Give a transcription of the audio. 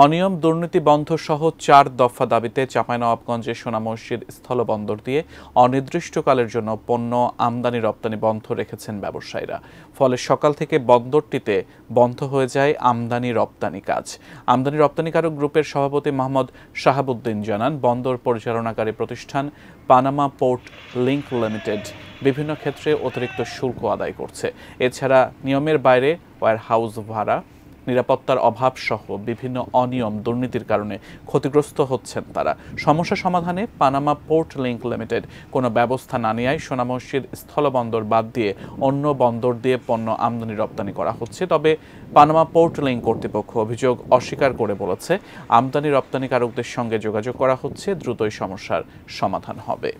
অনিয়ম দুর্নীতি বন্ধ সহ ৪ দফা দাবিতে চাঁপাইনবাবগঞ্জের সোনা মসজিদ স্থলবন্দর দিয়ে অনির্দিষ্টকালের জন্য পণ্য আমদানি রপ্তানি বন্ধ রেখেছেন ব্যবসায়ীরা। ফলে সকাল থেকে বন্দরটিতে বন্ধ হয়ে যায় আমদানি রপ্তানি কাজ। আমদানি রপ্তানিকারক গ্রুপের সভাপতি মোহাম্মদ শাহাবুদ্দিন জানান, বন্দর পরিচালনাকারী প্রতিষ্ঠান পানামা পোর্ট লিংক লিমিটেড বিভিন্ন ক্ষেত্রে অতিরিক্ত শুল্ক আদায় করছে। এছাড়া নিয়মের বাইরে ওয়্যারহাউস ভাড়া, নিরাপত্তার অভাব সহ বিভিন্ন অনিয়ম দুর্নীতির কারণে ক্ষতিগ্রস্ত হচ্ছেন তারা। সমস্যা সমাধানে পানামা পোর্ট লিংক লিমিটেড কোনো ব্যবস্থা না নেওয়ায় সোনা মসজিদ স্থলবন্দর বাদ দিয়ে অন্য বন্দর দিয়ে পণ্য আমদানি রপ্তানি করা হচ্ছে। তবে পানামা পোর্ট লিংক কর্তৃপক্ষ অভিযোগ অস্বীকার করে বলেছে, আমদানি রপ্তানিকারকদের সঙ্গে যোগাযোগ করা হচ্ছে, দ্রুতই সমস্যার সমাধান হবে।